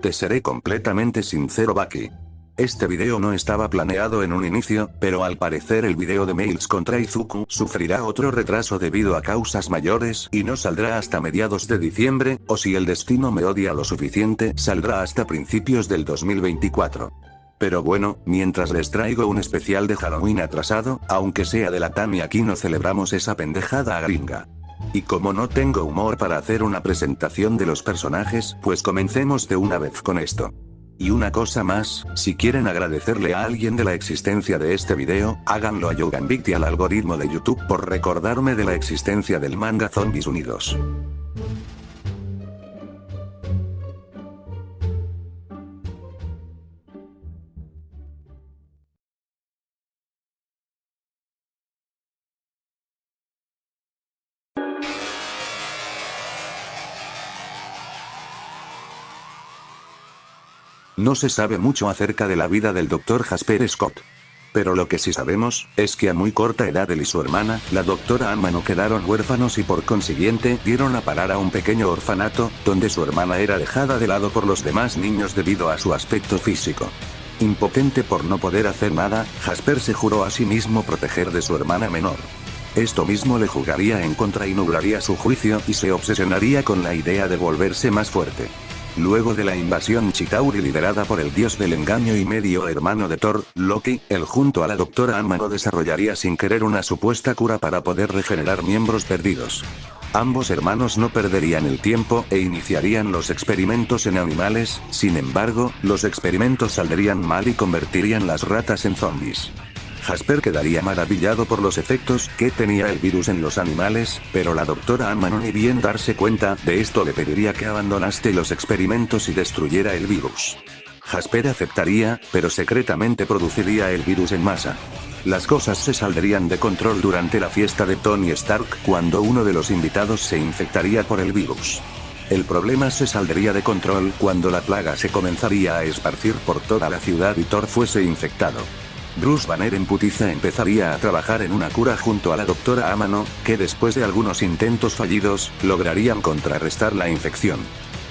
Te seré completamente sincero, Baki. Este video no estaba planeado en un inicio, pero al parecer el video de Mails contra Izuku sufrirá otro retraso debido a causas mayores y no saldrá hasta mediados de diciembre, o si el destino me odia lo suficiente, saldrá hasta principios del 2024. Pero bueno, mientras les traigo un especial de Halloween atrasado, aunque sea de la Tami, aquí no celebramos esa pendejada gringa. Y como no tengo humor para hacer una presentación de los personajes, pues comencemos de una vez con esto. Y una cosa más, si quieren agradecerle a alguien de la existencia de este video, háganlo a Yoganbit y al algoritmo de YouTube por recordarme de la existencia del manga Zombies Unidos. No se sabe mucho acerca de la vida del Dr. Jasper Scott. Pero lo que sí sabemos, es que a muy corta edad él y su hermana, la doctora Amano, quedaron huérfanos y por consiguiente dieron a parar a un pequeño orfanato, donde su hermana era dejada de lado por los demás niños debido a su aspecto físico. Impotente por no poder hacer nada, Jasper se juró a sí mismo proteger de su hermana menor. Esto mismo le jugaría en contra y nublaría su juicio y se obsesionaría con la idea de volverse más fuerte. Luego de la invasión Chitauri liderada por el dios del engaño y medio hermano de Thor, Loki, él junto a la doctora Amano desarrollaría sin querer una supuesta cura para poder regenerar miembros perdidos. Ambos hermanos no perderían el tiempo e iniciarían los experimentos en animales, sin embargo, los experimentos saldrían mal y convertirían las ratas en zombies. Jasper quedaría maravillado por los efectos que tenía el virus en los animales, pero la doctora Amano, ni bien darse cuenta de esto, le pediría que abandonase los experimentos y destruyera el virus. Jasper aceptaría, pero secretamente produciría el virus en masa. Las cosas se saldrían de control durante la fiesta de Tony Stark, cuando uno de los invitados se infectaría por el virus. El problema se saldría de control cuando la plaga se comenzaría a esparcir por toda la ciudad y Thor fuese infectado. Bruce Banner en putiza empezaría a trabajar en una cura junto a la doctora Amano, que después de algunos intentos fallidos, lograrían contrarrestar la infección.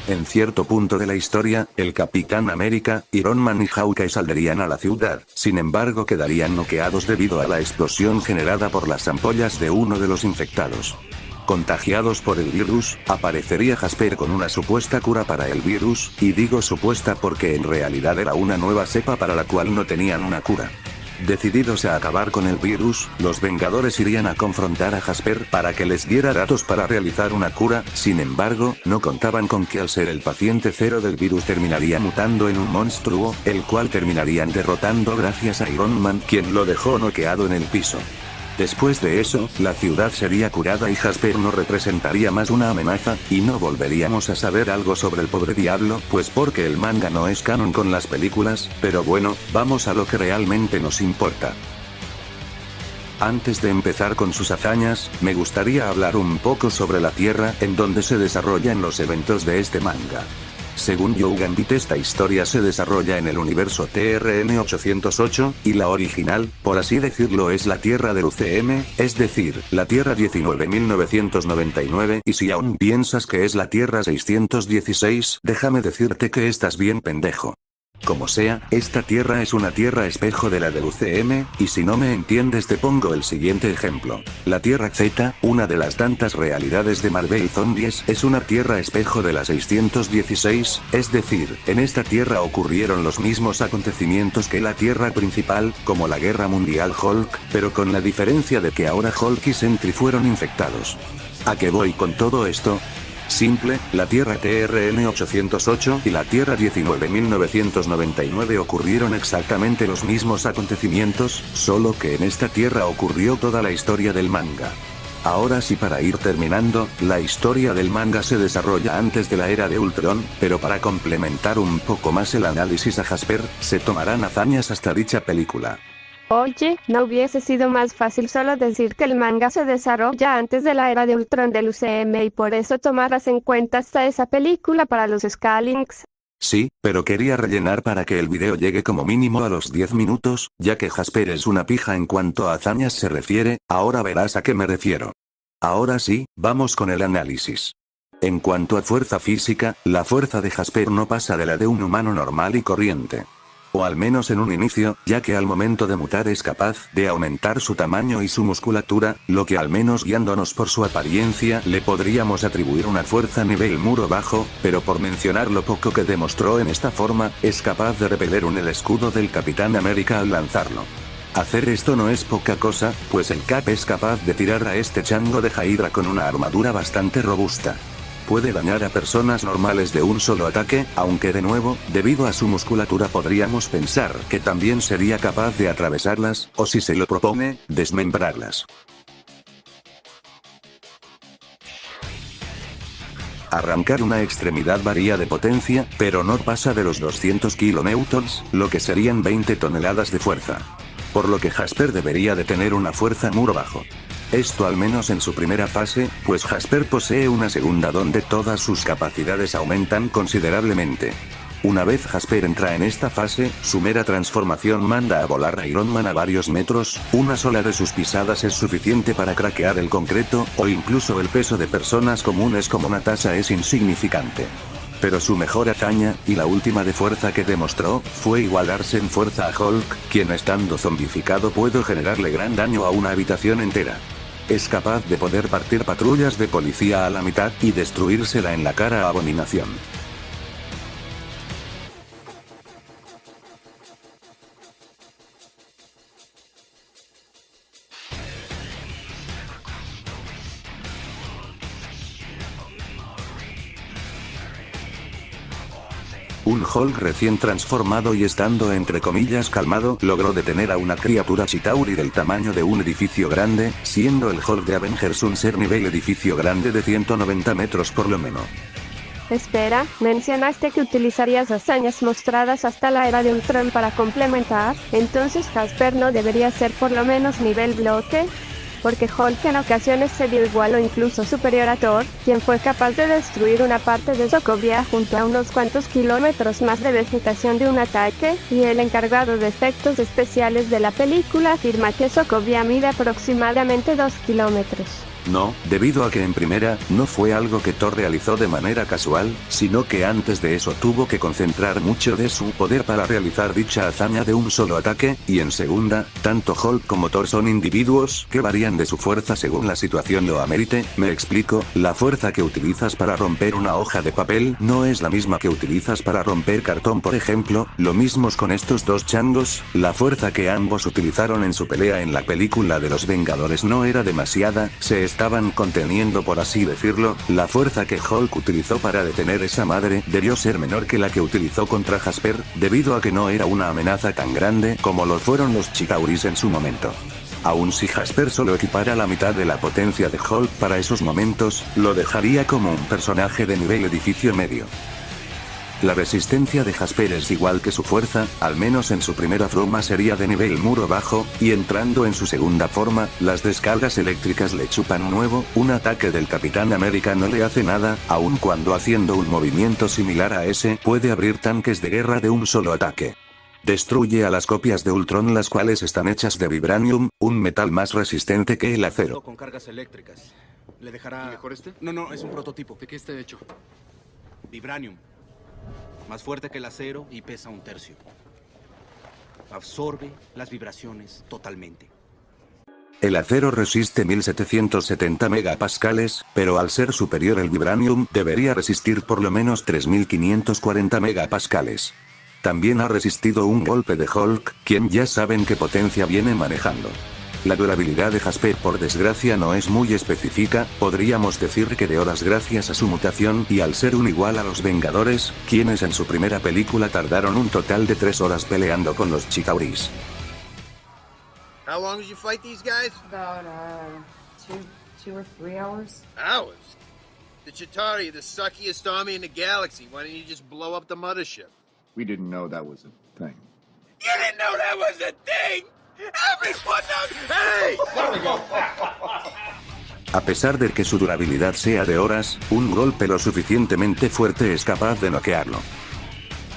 En cierto punto de la historia, el Capitán América, Iron Man y Hawkeye saldrían a la ciudad, sin embargo quedarían noqueados debido a la explosión generada por las ampollas de uno de los infectados. Contagiados por el virus, aparecería Jasper con una supuesta cura para el virus, y digo supuesta porque en realidad era una nueva cepa para la cual no tenían una cura. Decididos a acabar con el virus, los Vengadores irían a confrontar a Jasper para que les diera datos para realizar una cura, sin embargo, no contaban con que al ser el paciente cero del virus terminaría mutando en un monstruo, el cual terminarían derrotando gracias a Iron Man, quien lo dejó noqueado en el piso. Después de eso, la ciudad sería curada y Jasper no representaría más una amenaza, y no volveríamos a saber algo sobre el pobre diablo, pues porque el manga no es canon con las películas, pero bueno, vamos a lo que realmente nos importa. Antes de empezar con sus hazañas, me gustaría hablar un poco sobre la Tierra en donde se desarrollan los eventos de este manga. Según Yoganbit, esta historia se desarrolla en el universo TRN 808, y la original, por así decirlo, es la Tierra del UCM, es decir, la Tierra 19.999, y si aún piensas que es la Tierra 616, déjame decirte que estás bien pendejo. Como sea, esta tierra es una tierra espejo de la del UCM, y si no me entiendes te pongo el siguiente ejemplo. La Tierra Z, una de las tantas realidades de Marvel Zombies, es una tierra espejo de la 616, es decir, en esta tierra ocurrieron los mismos acontecimientos que la tierra principal, como la Guerra Mundial Hulk, pero con la diferencia de que ahora Hulk y Sentry fueron infectados. ¿A qué voy con todo esto? Simple, la Tierra TRN 808 y la Tierra 19.999 ocurrieron exactamente los mismos acontecimientos, solo que en esta Tierra ocurrió toda la historia del manga. Ahora sí, para ir terminando, la historia del manga se desarrolla antes de la era de Ultron, pero para complementar un poco más el análisis a Jasper, se tomarán hazañas hasta dicha película. Oye, ¿no hubiese sido más fácil solo decir que el manga se desarrolla antes de la era de Ultron del UCM y por eso tomarás en cuenta hasta esa película para los Scalinks? Sí, pero quería rellenar para que el video llegue como mínimo a los 10 minutos, ya que Jasper es una pija en cuanto a hazañas se refiere, ahora verás a qué me refiero. Ahora sí, vamos con el análisis. En cuanto a fuerza física, la fuerza de Jasper no pasa de la de un humano normal y corriente. O al menos en un inicio, ya que al momento de mutar es capaz de aumentar su tamaño y su musculatura, lo que al menos guiándonos por su apariencia le podríamos atribuir una fuerza nivel muro bajo, pero por mencionar lo poco que demostró en esta forma, es capaz de repeler el escudo del Capitán América al lanzarlo. Hacer esto no es poca cosa, pues el Cap es capaz de tirar a este chango de Hydra con una armadura bastante robusta. Puede dañar a personas normales de un solo ataque, aunque de nuevo, debido a su musculatura podríamos pensar que también sería capaz de atravesarlas, o si se lo propone, desmembrarlas. Arrancar una extremidad varía de potencia, pero no pasa de los 200 kN, lo que serían 20 toneladas de fuerza. Por lo que Jasper debería de tener una fuerza muro bajo. Esto al menos en su primera fase, pues Jasper posee una segunda donde todas sus capacidades aumentan considerablemente. Una vez Jasper entra en esta fase, su mera transformación manda a volar a Iron Man a varios metros, una sola de sus pisadas es suficiente para craquear el concreto, o incluso el peso de personas comunes como Natasha es insignificante. Pero su mejor hazaña, y la última de fuerza que demostró, fue igualarse en fuerza a Hulk, quien estando zombificado puede generarle gran daño a una habitación entera. Es capaz de poder partir patrullas de policía a la mitad y destruírsela en la cara a Abominación. Un Hulk recién transformado y estando entre comillas calmado, logró detener a una criatura Chitauri del tamaño de un edificio grande, siendo el Hulk de Avengers un ser nivel edificio grande de 190 metros por lo menos. Espera, mencionaste que utilizarías hazañas mostradas hasta la era de Ultron para complementar, entonces Jasper no debería ser por lo menos nivel bloque. Porque Hulk en ocasiones se dio igual o incluso superior a Thor, quien fue capaz de destruir una parte de Sokovia junto a unos cuantos kilómetros más de vegetación de un ataque, y el encargado de efectos especiales de la película afirma que Sokovia mide aproximadamente 2 kilómetros. No, debido a que en primera, no fue algo que Thor realizó de manera casual, sino que antes de eso tuvo que concentrar mucho de su poder para realizar dicha hazaña de un solo ataque, y en segunda, tanto Hulk como Thor son individuos que varían de su fuerza según la situación lo amerite. Me explico, la fuerza que utilizas para romper una hoja de papel no es la misma que utilizas para romper cartón por ejemplo, lo mismo con estos dos changos, la fuerza que ambos utilizaron en su pelea en la película de los Vengadores no era demasiada, se estaban conteniendo por así decirlo, la fuerza que Hulk utilizó para detener esa madre debió ser menor que la que utilizó contra Jasper, debido a que no era una amenaza tan grande como lo fueron los Chitauris en su momento. Aun si Jasper solo equipara la mitad de la potencia de Hulk para esos momentos, lo dejaría como un personaje de nivel edificio medio. La resistencia de Jasper es igual que su fuerza, al menos en su primera forma sería de nivel muro bajo, y entrando en su segunda forma, las descargas eléctricas le chupan un ataque del Capitán América no le hace nada, aun cuando haciendo un movimiento similar a ese, puede abrir tanques de guerra de un solo ataque. Destruye a las copias de Ultron las cuales están hechas de vibranium, un metal más resistente que el acero. Con cargas eléctricas. ¿Le dejará... ¿Y mejor este? No, es un prototipo. ¿De qué está hecho? Vibranium. Más fuerte que el acero y pesa 1/3. Absorbe las vibraciones totalmente. El acero resiste 1770 megapascales, pero al ser superior el vibranium debería resistir por lo menos 3540 megapascales. También ha resistido un golpe de Hulk, quien ya saben qué potencia viene manejando. La durabilidad de Jasper por desgracia no es muy específica, podríamos decir que de horas gracias a su mutación y al ser un igual a los Vengadores, quienes en su primera película tardaron un total de 3 horas peleando con los Chitauris. How long did you fight these guys? About, two or 3 hours. Hours? The Chitauri, the suckiest army in the galaxy. Why didn't you just blow up the mothership? We didn't know that was a thing. You didn't know that was a thing! Everyone knows! Hey! There we go. A pesar de que su durabilidad sea de horas, un golpe lo suficientemente fuerte es capaz de noquearlo.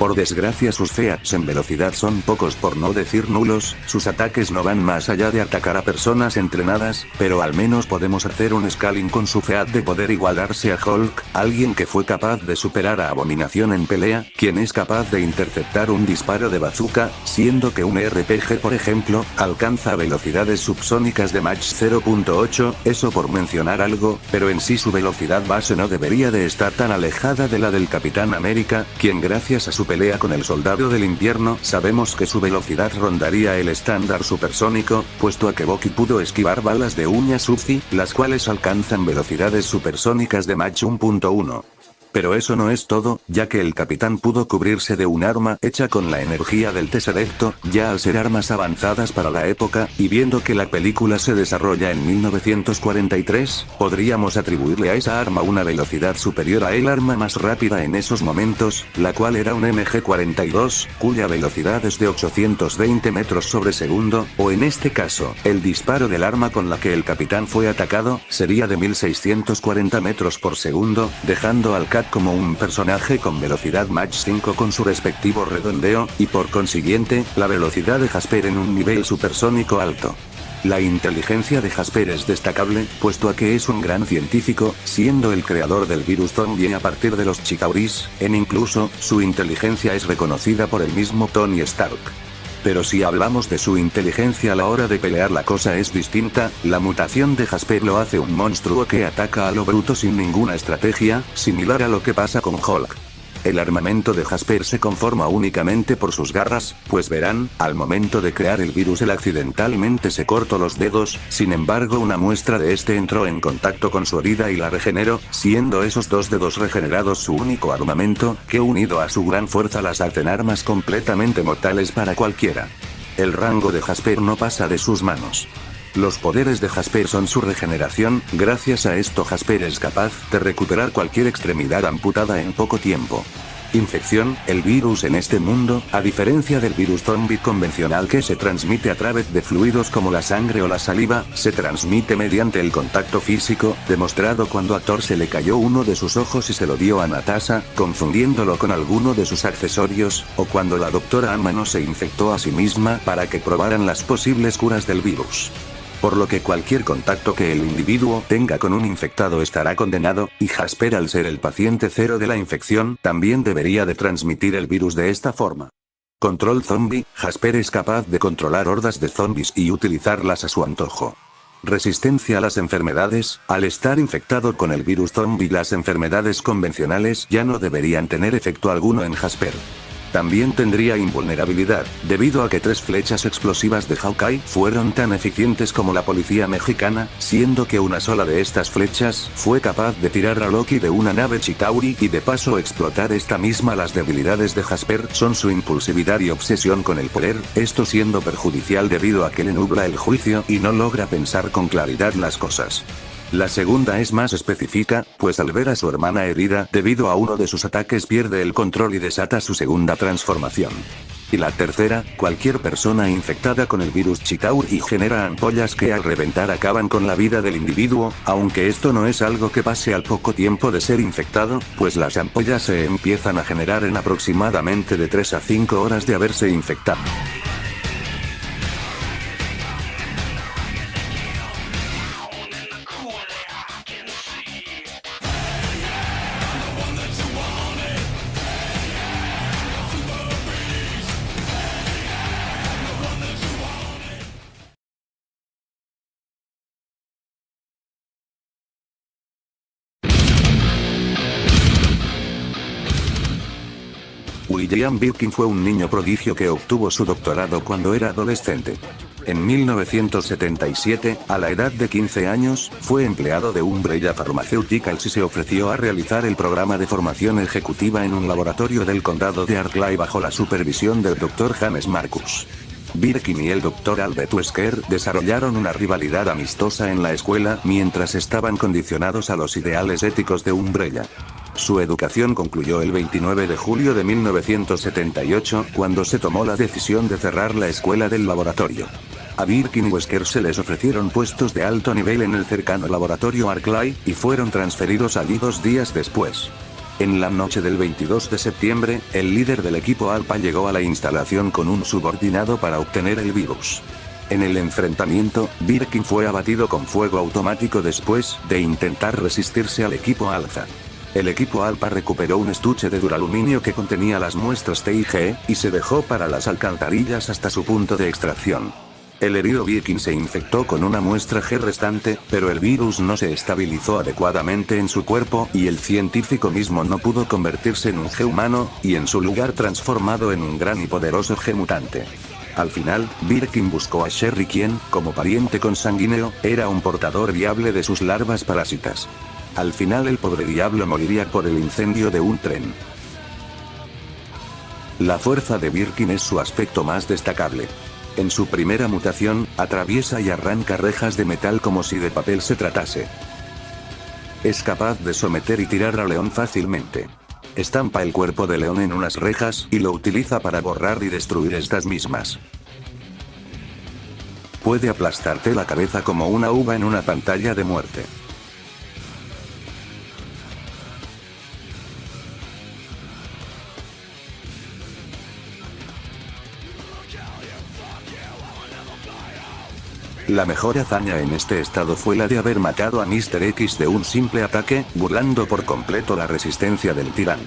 Por desgracia sus feats en velocidad son pocos por no decir nulos, sus ataques no van más allá de atacar a personas entrenadas, pero al menos podemos hacer un scaling con su feat de poder igualarse a Hulk, alguien que fue capaz de superar a Abominación en pelea, quien es capaz de interceptar un disparo de bazooka, siendo que un RPG por ejemplo, alcanza velocidades subsónicas de Mach 0.8, eso por mencionar algo, pero en sí su velocidad base no debería de estar tan alejada de la del Capitán América, quien gracias a su pelea con el Soldado del Invierno sabemos que su velocidad rondaría el estándar supersónico, puesto a que Bucky pudo esquivar balas de uñas Uzi, las cuales alcanzan velocidades supersónicas de Mach 1.1. Pero eso no es todo, ya que el capitán pudo cubrirse de un arma hecha con la energía del Teserecto, ya al ser armas avanzadas para la época, y viendo que la película se desarrolla en 1943, podríamos atribuirle a esa arma una velocidad superior a el arma más rápida en esos momentos, la cual era un MG-42, cuya velocidad es de 820 metros sobre segundo, o en este caso, el disparo del arma con la que el capitán fue atacado, sería de 1640 metros por segundo, dejando al como un personaje con velocidad Mach 5 con su respectivo redondeo, y por consiguiente, la velocidad de Jasper en un nivel supersónico alto. La inteligencia de Jasper es destacable, puesto a que es un gran científico, siendo el creador del virus zombie a partir de los Chitauris, incluso, su inteligencia es reconocida por el mismo Tony Stark. Pero si hablamos de su inteligencia a la hora de pelear la cosa es distinta, la mutación de Jasper lo hace un monstruo que ataca a lo bruto sin ninguna estrategia, similar a lo que pasa con Hulk. El armamento de Jasper se conforma únicamente por sus garras, pues verán, al momento de crear el virus él accidentalmente se cortó los dedos, sin embargo una muestra de este entró en contacto con su herida y la regeneró, siendo esos dos dedos regenerados su único armamento, que unido a su gran fuerza las hacen armas completamente mortales para cualquiera. El rango de Jasper no pasa de sus manos. Los poderes de Jasper son su regeneración, gracias a esto Jasper es capaz de recuperar cualquier extremidad amputada en poco tiempo. Infección, el virus en este mundo, a diferencia del virus zombie convencional que se transmite a través de fluidos como la sangre o la saliva, se transmite mediante el contacto físico, demostrado cuando a Thor se le cayó uno de sus ojos y se lo dio a Natasha, confundiéndolo con alguno de sus accesorios, o cuando la doctora Amano se infectó a sí misma para que probaran las posibles curas del virus. Por lo que cualquier contacto que el individuo tenga con un infectado estará condenado, y Jasper al ser el paciente cero de la infección, también debería de transmitir el virus de esta forma. Control zombie, Jasper es capaz de controlar hordas de zombies y utilizarlas a su antojo. Resistencia a las enfermedades, al estar infectado con el virus zombie las enfermedades convencionales ya no deberían tener efecto alguno en Jasper. También tendría invulnerabilidad, debido a que 3 flechas explosivas de Hawkeye fueron tan eficientes como la policía mexicana, siendo que una sola de estas flechas fue capaz de tirar a Loki de una nave Chitauri y de paso explotar esta misma. Las debilidades de Jasper son su impulsividad y obsesión con el poder, esto siendo perjudicial debido a que le nubla el juicio y no logra pensar con claridad las cosas. La segunda es más específica, pues al ver a su hermana herida debido a uno de sus ataques pierde el control y desata su segunda transformación. Y la tercera, cualquier persona infectada con el virus Chitauri genera ampollas que al reventar acaban con la vida del individuo, aunque esto no es algo que pase al poco tiempo de ser infectado, pues las ampollas se empiezan a generar en aproximadamente de 3 a 5 horas de haberse infectado. William Birkin fue un niño prodigio que obtuvo su doctorado cuando era adolescente. En 1977, a la edad de 15 años, fue empleado de Umbrella Pharmaceuticals y se ofreció a realizar el programa de formación ejecutiva en un laboratorio del condado de Arklay bajo la supervisión del Dr. James Marcus. Birkin y el Dr. Albert Wesker desarrollaron una rivalidad amistosa en la escuela mientras estaban condicionados a los ideales éticos de Umbrella. Su educación concluyó el 29 de julio de 1978, cuando se tomó la decisión de cerrar la escuela del laboratorio. A Birkin y Wesker se les ofrecieron puestos de alto nivel en el cercano laboratorio Arklay, y fueron transferidos allí 2 días después. En la noche del 22 de septiembre, el líder del equipo Alpha llegó a la instalación con un subordinado para obtener el virus. En el enfrentamiento, Birkin fue abatido con fuego automático después de intentar resistirse al equipo Alpha. El equipo Alpha recuperó un estuche de duraluminio que contenía las muestras TIG, y se dejó para las alcantarillas hasta su punto de extracción. El herido Birkin se infectó con una muestra G restante, pero el virus no se estabilizó adecuadamente en su cuerpo y el científico mismo no pudo convertirse en un G humano, y en su lugar transformado en un gran y poderoso G mutante. Al final, Birkin buscó a Sherry quien, como pariente consanguíneo, era un portador viable de sus larvas parásitas. Al final el pobre diablo moriría por el incendio de un tren. La fuerza de Birkin es su aspecto más destacable. En su primera mutación, atraviesa y arranca rejas de metal como si de papel se tratase. Es capaz de someter y tirar a León fácilmente. Estampa el cuerpo de León en unas rejas y lo utiliza para borrar y destruir estas mismas. Puede aplastarte la cabeza como una uva en una pantalla de muerte. La mejor hazaña en este estado fue la de haber matado a Mr. X de un simple ataque, burlando por completo la resistencia del Tyrant.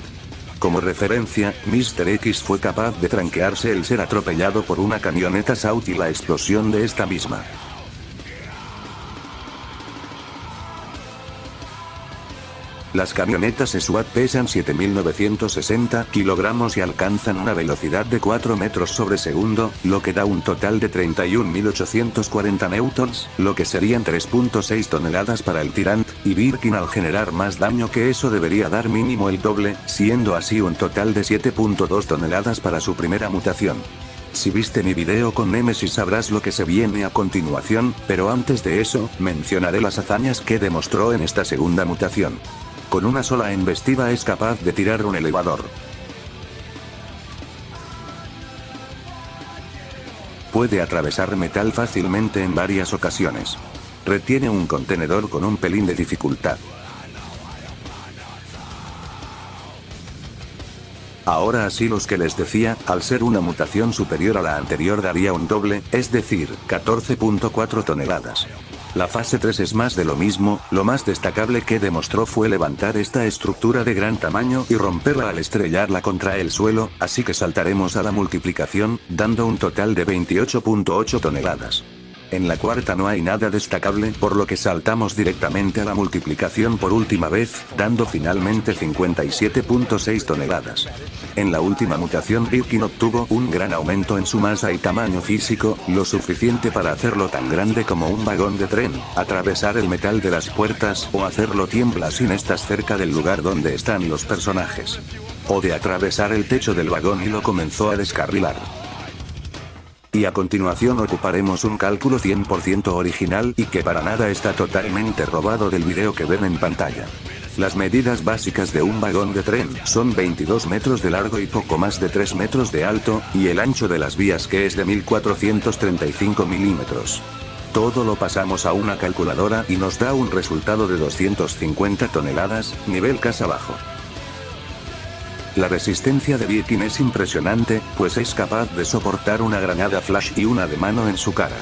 Como referencia, Mr. X fue capaz de tranquearse el ser atropellado por una camioneta SWAT y la explosión de esta misma. Las camionetas SWAT pesan 7.960 kilogramos y alcanzan una velocidad de 4 metros sobre segundo, lo que da un total de 31.840 newtons, lo que serían 3.6 toneladas para el Tyrant, y Birkin al generar más daño que eso debería dar mínimo el doble, siendo así un total de 7.2 toneladas para su primera mutación. Si viste mi video con Nemesis sabrás lo que se viene a continuación, pero antes de eso, mencionaré las hazañas que demostró en esta segunda mutación. Con una sola embestida es capaz de tirar un elevador. Puede atravesar metal fácilmente en varias ocasiones. Retiene un contenedor con un pelín de dificultad. Ahora así los que les decía, al ser una mutación superior a la anterior daría un doble, es decir, 14.4 toneladas. La fase 3 es más de lo mismo, lo más destacable que demostró fue levantar esta estructura de gran tamaño y romperla al estrellarla contra el suelo, así que saltaremos a la multiplicación, dando un total de 28.8 toneladas. En la cuarta no hay nada destacable, por lo que saltamos directamente a la multiplicación por última vez, dando finalmente 57.6 toneladas. En la última mutación Birkin obtuvo un gran aumento en su masa y tamaño físico, lo suficiente para hacerlo tan grande como un vagón de tren, atravesar el metal de las puertas o hacerlo tiembla sin estar cerca del lugar donde están los personajes. O de atravesar el techo del vagón y lo comenzó a descarrilar. Y a continuación ocuparemos un cálculo 100% original y que para nada está totalmente robado del video que ven en pantalla. Las medidas básicas de un vagón de tren son 22 metros de largo y poco más de 3 metros de alto, y el ancho de las vías que es de 1435 milímetros. Todo lo pasamos a una calculadora y nos da un resultado de 250 toneladas, nivel casa bajo. La resistencia de Birkin es impresionante, pues es capaz de soportar una granada flash y una de mano en su cara.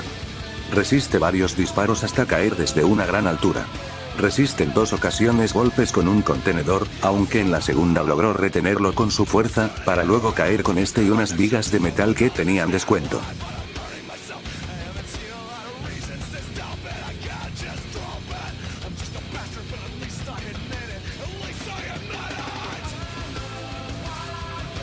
Resiste varios disparos hasta caer desde una gran altura. Resiste en 2 ocasiones golpes con un contenedor, aunque en la segunda logró retenerlo con su fuerza, para luego caer con este y unas vigas de metal que tenían descuento.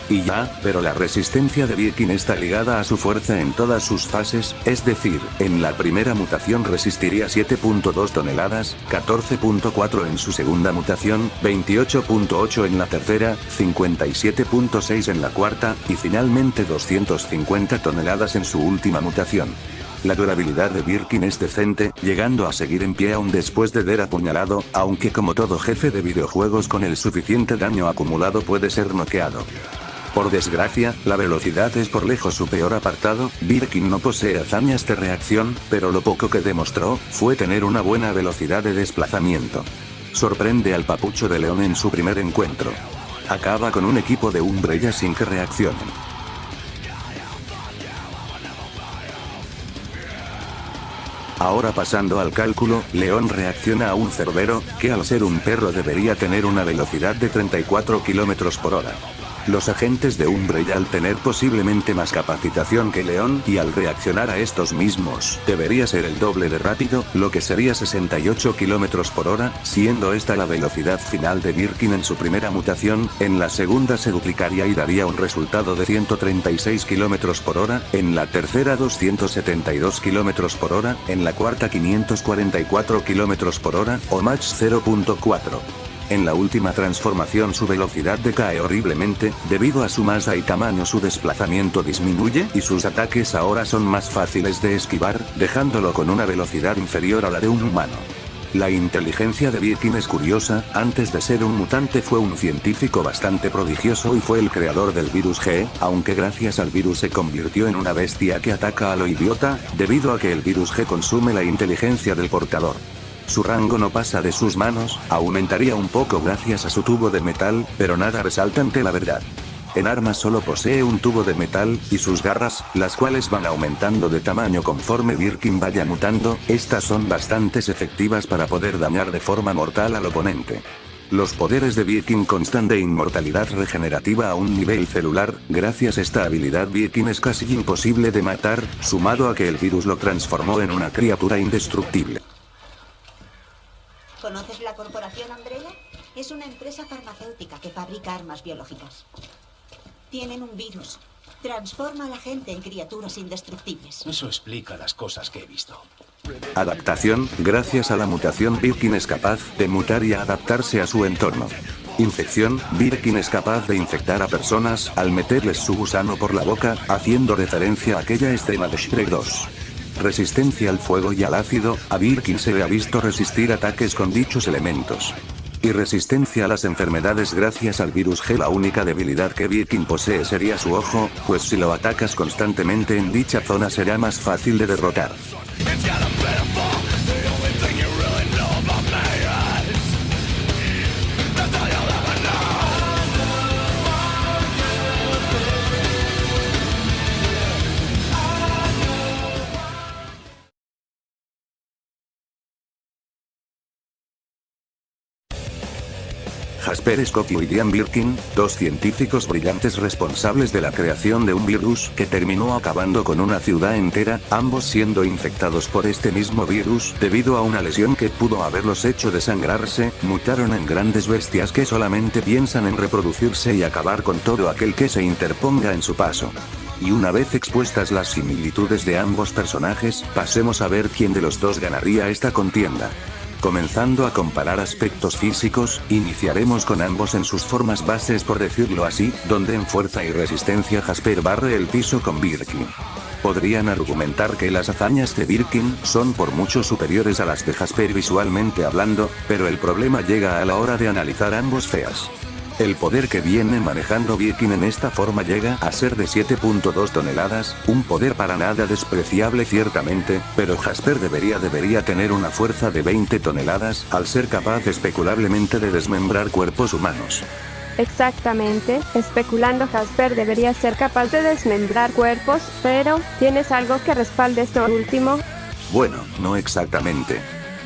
Y ya, pero la resistencia de Birkin está ligada a su fuerza en todas sus fases, es decir, en la primera mutación resistiría 7.2 toneladas, 14.4 en su segunda mutación, 28.8 en la tercera, 57.6 en la cuarta, y finalmente 250 toneladas en su última mutación. La durabilidad de Birkin es decente, llegando a seguir en pie aún después de ser apuñalado, aunque como todo jefe de videojuegos con el suficiente daño acumulado puede ser noqueado. Por desgracia, la velocidad es por lejos su peor apartado. Birkin no posee hazañas de reacción, pero lo poco que demostró fue tener una buena velocidad de desplazamiento. Sorprende al papucho de león en su primer encuentro. Acaba con un equipo de Umbrella sin que reaccionen. Ahora pasando al cálculo, León reacciona a un Cerbero, que al ser un perro debería tener una velocidad de 34 km por hora. Los agentes de Umbrella al tener posiblemente más capacitación que León y al reaccionar a estos mismos, debería ser el doble de rápido, lo que sería 68 km por hora, siendo esta la velocidad final de Birkin en su primera mutación, en la segunda se duplicaría y daría un resultado de 136 km por hora, en la tercera 272 km por hora, en la cuarta 544 km por hora, o Mach 0.4. En la última transformación su velocidad decae horriblemente, debido a su masa y tamaño su desplazamiento disminuye y sus ataques ahora son más fáciles de esquivar, dejándolo con una velocidad inferior a la de un humano. La inteligencia de Birkin es curiosa, antes de ser un mutante fue un científico bastante prodigioso y fue el creador del virus G, aunque gracias al virus se convirtió en una bestia que ataca a lo idiota, debido a que el virus G consume la inteligencia del portador. Su rango no pasa de sus manos, aumentaría un poco gracias a su tubo de metal, pero nada resalta ante la verdad. En armas solo posee un tubo de metal, y sus garras, las cuales van aumentando de tamaño conforme Birkin vaya mutando, estas son bastante efectivas para poder dañar de forma mortal al oponente. Los poderes de Birkin constan de inmortalidad regenerativa a un nivel celular, gracias a esta habilidad Birkin es casi imposible de matar, sumado a que el virus lo transformó en una criatura indestructible. ¿Conoces la corporación Umbrella? Es una empresa farmacéutica que fabrica armas biológicas. Tienen un virus. Transforma a la gente en criaturas indestructibles. Eso explica las cosas que he visto. Adaptación, gracias a la mutación Birkin es capaz de mutar y adaptarse a su entorno. Infección, Birkin es capaz de infectar a personas al meterles su gusano por la boca, haciendo referencia a aquella escena de Shrek 2. Resistencia al fuego y al ácido, a Birkin se le ha visto resistir ataques con dichos elementos. Y resistencia a las enfermedades gracias al virus G. La única debilidad que Birkin posee sería su ojo, pues si lo atacas constantemente en dicha zona será más fácil de derrotar. Jasper Scott y William Birkin, dos científicos brillantes responsables de la creación de un virus que terminó acabando con una ciudad entera, ambos siendo infectados por este mismo virus debido a una lesión que pudo haberlos hecho desangrarse, mutaron en grandes bestias que solamente piensan en reproducirse y acabar con todo aquel que se interponga en su paso. Y una vez expuestas las similitudes de ambos personajes, pasemos a ver quién de los dos ganaría esta contienda. Comenzando a comparar aspectos físicos, iniciaremos con ambos en sus formas bases por decirlo así, donde en fuerza y resistencia Jasper barre el piso con Birkin. Podrían argumentar que las hazañas de Birkin son por mucho superiores a las de Jasper visualmente hablando, pero el problema llega a la hora de analizar ambos feas. El poder que viene manejando Birkin en esta forma llega a ser de 7.2 toneladas, un poder para nada despreciable ciertamente, pero Jasper debería tener una fuerza de 20 toneladas, al ser capaz especulablemente de desmembrar cuerpos humanos. Exactamente, especulando Jasper debería ser capaz de desmembrar cuerpos, pero, ¿tienes algo que respalde esto último? Bueno, no exactamente.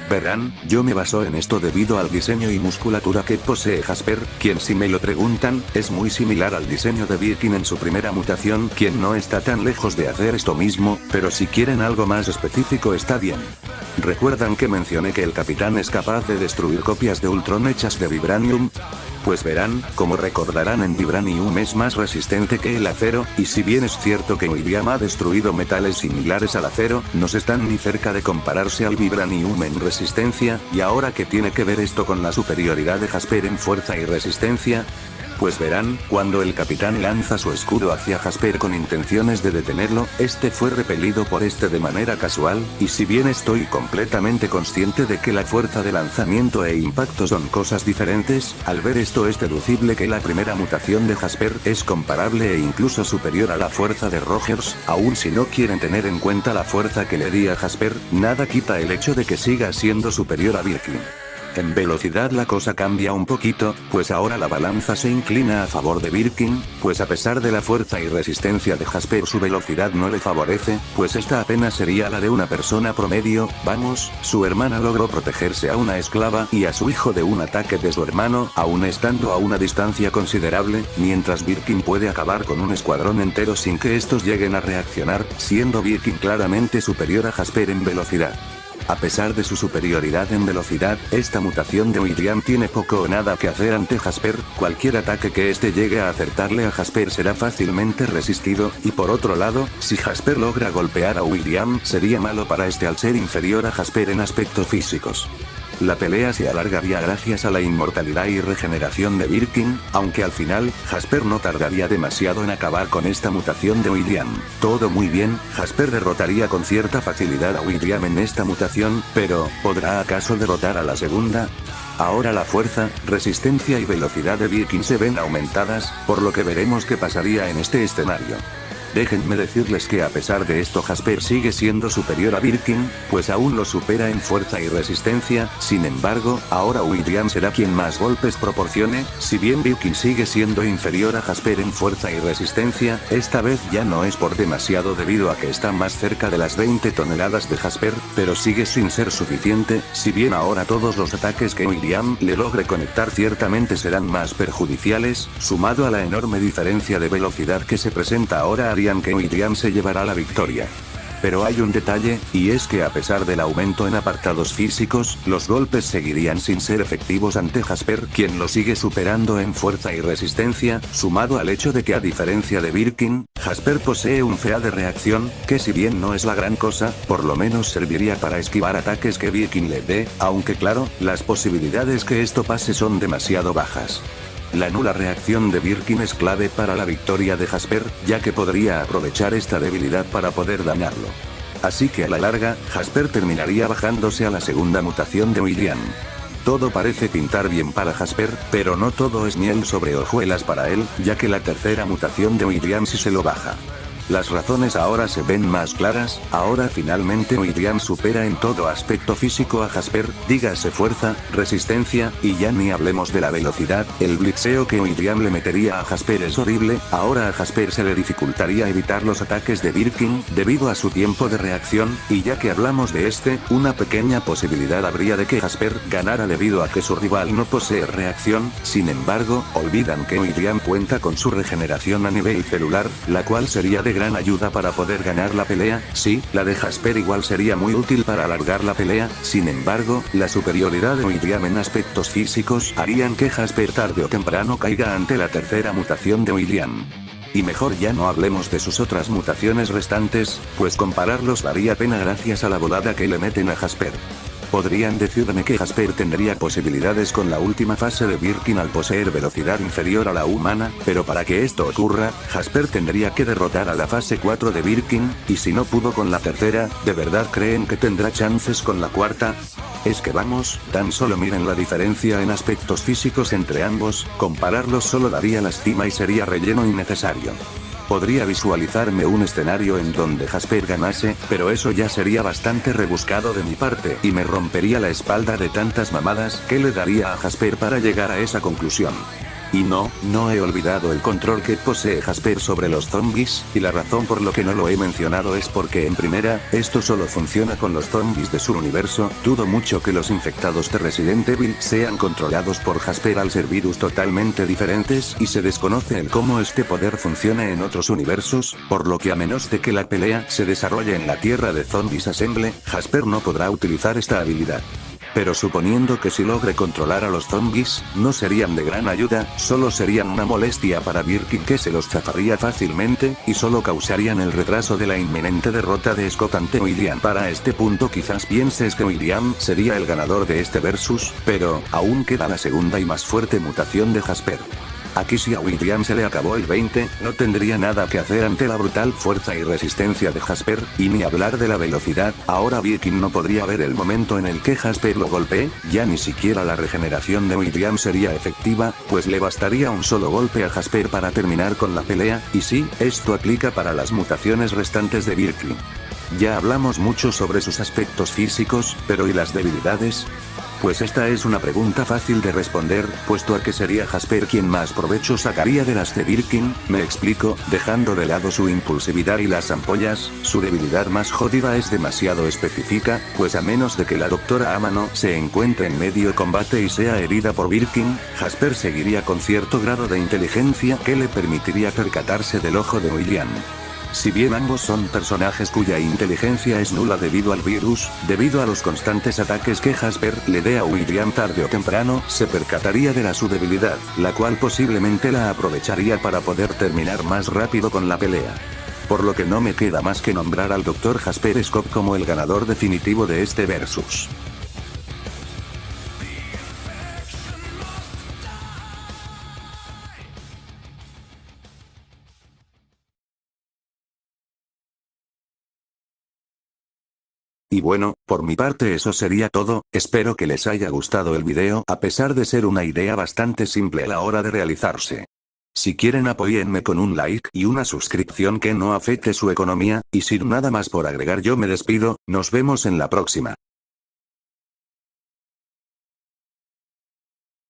Verán, yo me baso en esto debido al diseño y musculatura que posee Jasper, quien si me lo preguntan, es muy similar al diseño de Birkin en su primera mutación, quien no está tan lejos de hacer esto mismo, pero si quieren algo más específico está bien. ¿Recuerdan que mencioné que el capitán es capaz de destruir copias de Ultron hechas de vibranium? Pues verán, como recordarán en Vibranium es más resistente que el acero, y si bien es cierto que William ha destruido metales similares al acero, no están ni cerca de compararse al Vibranium en resistencia, y ahora ¿qué tiene que ver esto con la superioridad de Jasper en fuerza y resistencia? Pues verán, cuando el capitán lanza su escudo hacia Jasper con intenciones de detenerlo, este fue repelido por este de manera casual, y si bien estoy completamente consciente de que la fuerza de lanzamiento e impacto son cosas diferentes, al ver esto es deducible que la primera mutación de Jasper es comparable e incluso superior a la fuerza de Rogers, aun si no quieren tener en cuenta la fuerza que le di a Jasper, nada quita el hecho de que siga siendo superior a Birkin. En velocidad la cosa cambia un poquito, pues ahora la balanza se inclina a favor de Birkin, pues a pesar de la fuerza y resistencia de Jasper su velocidad no le favorece, pues esta apenas sería la de una persona promedio. Vamos, su hermana logró protegerse a una esclava y a su hijo de un ataque de su hermano, aún estando a una distancia considerable, mientras Birkin puede acabar con un escuadrón entero sin que estos lleguen a reaccionar, siendo Birkin claramente superior a Jasper en velocidad. A pesar de su superioridad en velocidad, esta mutación de William tiene poco o nada que hacer ante Jasper. Cualquier ataque que este llegue a acertarle a Jasper será fácilmente resistido, y por otro lado, si Jasper logra golpear a William, sería malo para este al ser inferior a Jasper en aspectos físicos. La pelea se alargaría gracias a la inmortalidad y regeneración de Birkin, aunque al final, Jasper no tardaría demasiado en acabar con esta mutación de William. Todo muy bien, Jasper derrotaría con cierta facilidad a William en esta mutación, pero, ¿podrá acaso derrotar a la segunda? Ahora la fuerza, resistencia y velocidad de Birkin se ven aumentadas, por lo que veremos qué pasaría en este escenario. Déjenme decirles que a pesar de esto Jasper sigue siendo superior a Birkin, pues aún lo supera en fuerza y resistencia. Sin embargo, ahora William será quien más golpes proporcione. Si bien Birkin sigue siendo inferior a Jasper en fuerza y resistencia, esta vez ya no es por demasiado debido a que está más cerca de las 20 toneladas de Jasper, pero sigue sin ser suficiente. Si bien ahora todos los ataques que William le logre conectar ciertamente serán más perjudiciales, sumado a la enorme diferencia de velocidad que se presenta ahora haría que William se llevará la victoria. Pero hay un detalle, y es que a pesar del aumento en apartados físicos, los golpes seguirían sin ser efectivos ante Jasper, quien lo sigue superando en fuerza y resistencia, sumado al hecho de que a diferencia de Birkin, Jasper posee un FA de reacción, que si bien no es la gran cosa, por lo menos serviría para esquivar ataques que Birkin le dé, aunque claro, las posibilidades que esto pase son demasiado bajas. La nula reacción de Birkin es clave para la victoria de Jasper, ya que podría aprovechar esta debilidad para poder dañarlo. Así que a la larga, Jasper terminaría bajándose a la segunda mutación de William. Todo parece pintar bien para Jasper, pero no todo es miel sobre hojuelas para él, ya que la tercera mutación de William sí se lo baja. Las razones ahora se ven más claras. Ahora finalmente William supera en todo aspecto físico a Jasper, dígase fuerza, resistencia, y ya ni hablemos de la velocidad. El blitzeo que William le metería a Jasper es horrible. Ahora a Jasper se le dificultaría evitar los ataques de Birkin, debido a su tiempo de reacción, y ya que hablamos de este, una pequeña posibilidad habría de que Jasper ganara debido a que su rival no posee reacción. Sin embargo, olvidan que William cuenta con su regeneración a nivel celular, la cual sería de gran ayuda para poder ganar la pelea. Sí, la de Jasper igual sería muy útil para alargar la pelea. Sin embargo, la superioridad de William en aspectos físicos harían que Jasper tarde o temprano caiga ante la tercera mutación de William. Y mejor ya no hablemos de sus otras mutaciones restantes, pues compararlos daría pena gracias a la volada que le meten a Jasper. Podrían decirme que Jasper tendría posibilidades con la última fase de Birkin al poseer velocidad inferior a la humana, pero para que esto ocurra, Jasper tendría que derrotar a la fase 4 de Birkin, y si no pudo con la tercera, ¿de verdad creen que tendrá chances con la cuarta? Es que vamos, tan solo miren la diferencia en aspectos físicos entre ambos, compararlos solo daría lástima y sería relleno innecesario. Podría visualizarme un escenario en donde Jasper ganase, pero eso ya sería bastante rebuscado de mi parte y me rompería la espalda de tantas mamadas que le daría a Jasper para llegar a esa conclusión. Y no he olvidado el control que posee Jasper sobre los zombies, y la razón por lo que no lo he mencionado es porque en primera, esto solo funciona con los zombies de su universo. Dudo mucho que los infectados de Resident Evil sean controlados por Jasper al ser virus totalmente diferentes, y se desconoce el cómo este poder funciona en otros universos, por lo que a menos de que la pelea se desarrolle en la Tierra de Zombies Assemble, Jasper no podrá utilizar esta habilidad. Pero suponiendo que si logre controlar a los zombies, no serían de gran ayuda, solo serían una molestia para Birkin que se los zafaría fácilmente, y solo causarían el retraso de la inminente derrota de Scott ante William. Para este punto quizás pienses que William sería el ganador de este versus, pero aún queda la segunda y más fuerte mutación de Jasper. Aquí si a William se le acabó el 20, no tendría nada que hacer ante la brutal fuerza y resistencia de Jasper, y ni hablar de la velocidad. Ahora Birkin no podría ver el momento en el que Jasper lo golpee, ya ni siquiera la regeneración de William sería efectiva, pues le bastaría un solo golpe a Jasper para terminar con la pelea, y sí, esto aplica para las mutaciones restantes de Birkin. Ya hablamos mucho sobre sus aspectos físicos, pero ¿y las debilidades? Pues esta es una pregunta fácil de responder, puesto a que sería Jasper quien más provecho sacaría de las de Birkin, me explico, dejando de lado su impulsividad y las ampollas, su debilidad más jodida es demasiado específica, pues a menos de que la doctora Amano se encuentre en medio combate y sea herida por Birkin, Jasper seguiría con cierto grado de inteligencia que le permitiría percatarse del ojo de William. Si bien ambos son personajes cuya inteligencia es nula debido al virus, debido a los constantes ataques que Jasper le dé a William tarde o temprano, se percataría de su debilidad, la cual posiblemente la aprovecharía para poder terminar más rápido con la pelea. Por lo que no me queda más que nombrar al Dr. Jasper Scott como el ganador definitivo de este versus. Y bueno, por mi parte eso sería todo, espero que les haya gustado el video a pesar de ser una idea bastante simple a la hora de realizarse. Si quieren apóyenme con un like y una suscripción que no afecte su economía, y sin nada más por agregar yo me despido, nos vemos en la próxima.